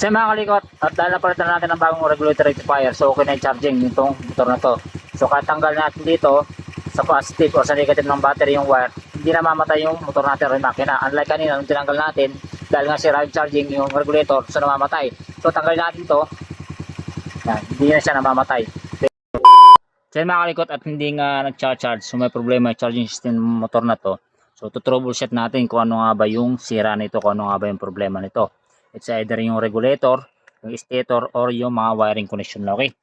Sa mga kalikot, at dahil napalitan natin ng bagong regulator rectifier, so okay na yung charging nitong motor na to. So katanggal natin dito sa positive o sa negative ng battery yung wire, hindi na mamatay yung motor natin o yung makina. Unlike kanina, nung tinanggal natin, dahil nga sira yung charging yung regulator, so namamatay. So tanggal natin to, yan, hindi na siya namamatay. So yung mga kalikot, at hindi nga nag-charge, so may problema yung charging system ng motor na to. So troubleshoot natin kung ano nga ba yung sira nito, kung ano nga ba yung problema nito. It's either yung regulator, yung stator, or yung mga wiring connection. Okay?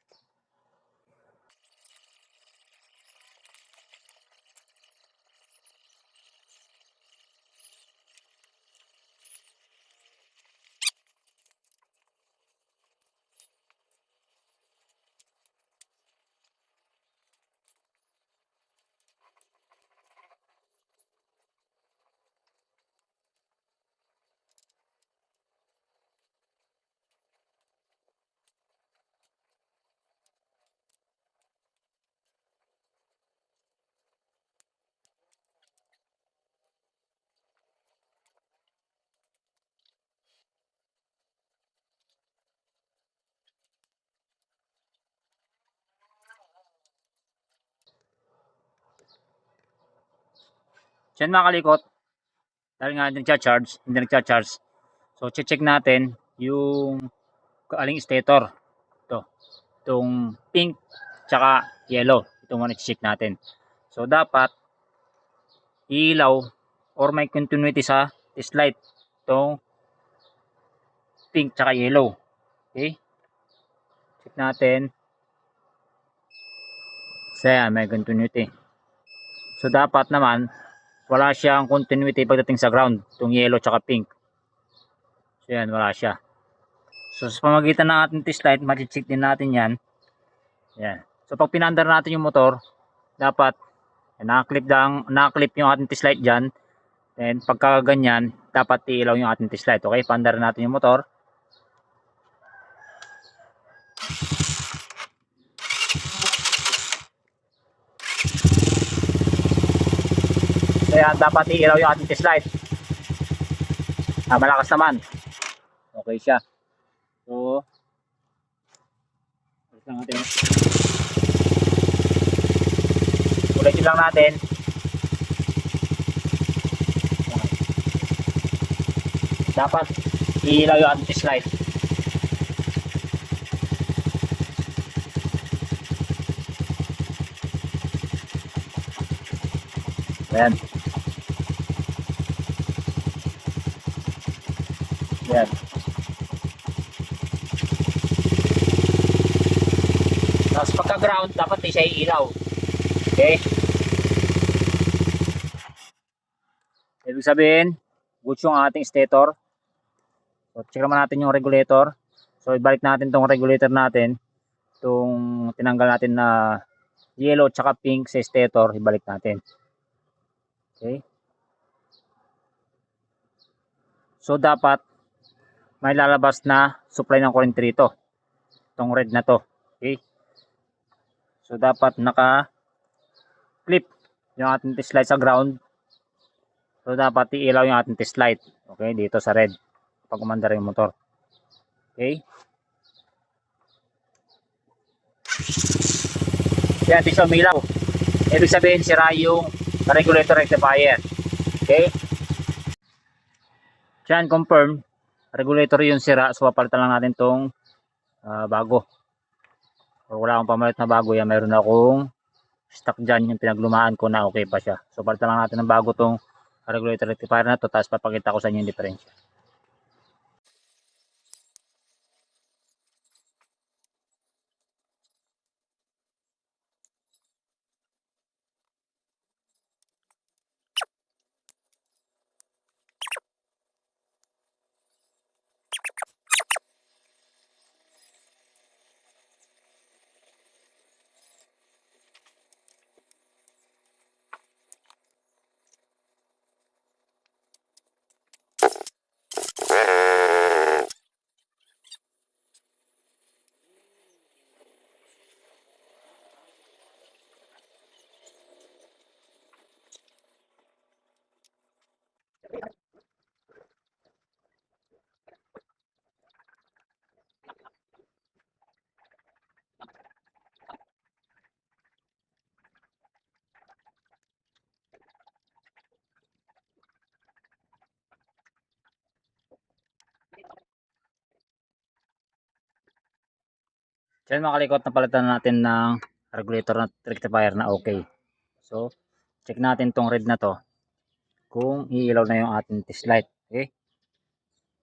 So yun mga kalikot, dahil nga hindi nagcha-charge. So check natin yung aling stator. Ito, itong pink tsaka yellow. Ito muna check natin. So dapat ilaw or may continuity sa test light. Itong pink tsaka yellow. Okay? Check natin. So yan, may continuity. So dapat naman wala siyang continuity pagdating sa ground, itong yellow tsaka pink. So yan, wala siya. So sa pamagitan ng ating test light, ma-check din natin yan. Yan. So pag pinandar natin yung motor, dapat nakaklip yung ating test light dyan. Then pagka ganyan, dapat iilaw yung ating test light. Okay, pandar natin yung motor. Kaya dapat iilaw yung ating test light. Malakas naman. Okay siya. So, ulit lang natin. Ulitin lang natin. Dapat iilaw yung ating test light. Ayan. Ayan. Tapos pagka ground, dapat di siya iilaw. Okay? Ibig sabihin, good yung ating stator. So, check naman natin yung regulator. So, ibalik natin tong regulator natin. Itong tinanggal natin na yellow tsaka pink sa stator, ibalik natin. Okay? So, dapat may lalabas na supply ng current rito. Itong red na to. Okay? So, dapat naka-clip yung ating test light sa ground. So, dapat iilaw yung ating test light. Okay? Dito sa red. Pag umandar yung motor. Okay? Yan, di siya umilaw. Ibig sabihin, sira yung regulator rectifier. Okay? Yan, confirm. Regulator yung sira. So, papalitan lang natin tong bago. Or wala akong pamalit na bago. Yan, meron akong stock dyan. Yung pinaglumaan ko na okay pa siya. So, palitan lang natin ng bago tong regulator rectifier na to. Tapos, papakita ko sa inyo yung diferensya. So yun mga kalikot, napalitan natin ng regulator na rectifier na okay. So check natin tong red na to kung iilaw na yung ating test light. Okay,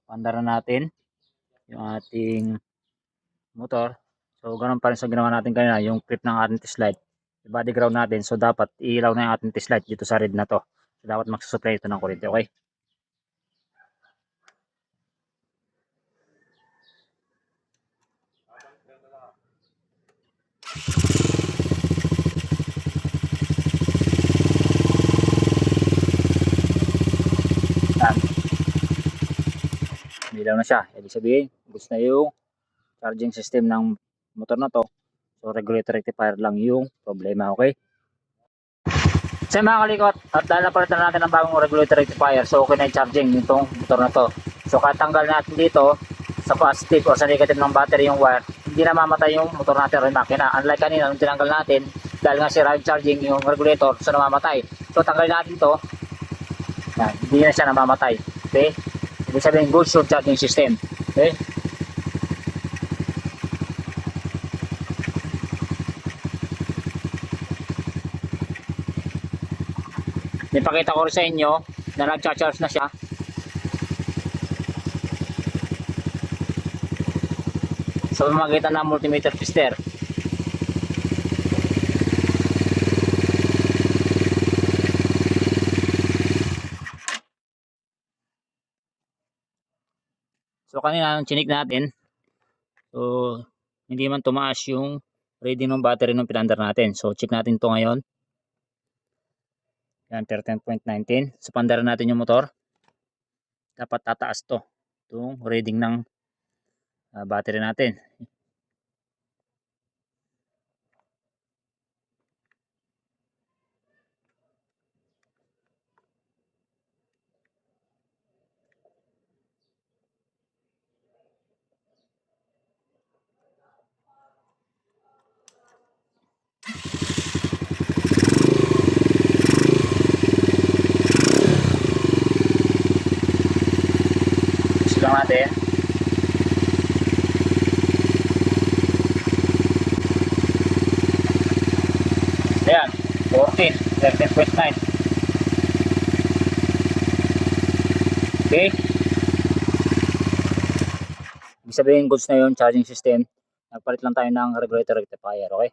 pandaran natin yung ating motor. So ganun pa rin sa ginawa natin kanina, yung clip ng ating test light body ground natin, so dapat iilaw na yung ating test light dito sa red na to. So dapat magsusupply ito ng kuryente. Okay, yan, ilaw na siya. Ibig sabihin goods na yung charging system ng motor na to. So regulator rectifier lang yung problema. Okay, so mga kalikot, at dahil napalitan natin ng bagong regulator rectifier, so okay na yung charging nitong motor na to. So katanggal natin dito sa positive o sa negative ng battery yung wire, hindi na mamatay yung motor natin o yung makina. Unlike kanina nung tinanggal natin, dahil nga sira yung charging yung regulator, so namamatay. So tanggalin natin to, yan, hindi na siya namamatay. Okay, ibig sabihin good yung charging system. Okay, ipakita ko rin sa inyo na nagcha-charge na siya. Sa pamamagitan ng multimeter tester. So kanina nung chinik natin, so hindi man tumaas yung reading ng battery nung pinandar natin. So check natin to ngayon. Yan, 13.19. So pandaran natin yung motor. Dapat tataas to. Itong reading ng battery natin. Gusto lang natin. Ayan, 14, 13.9. Okay. Ibig sabihin goods na yung charging system. Nagpalit lang tayo ng regulator rectifier. Okay.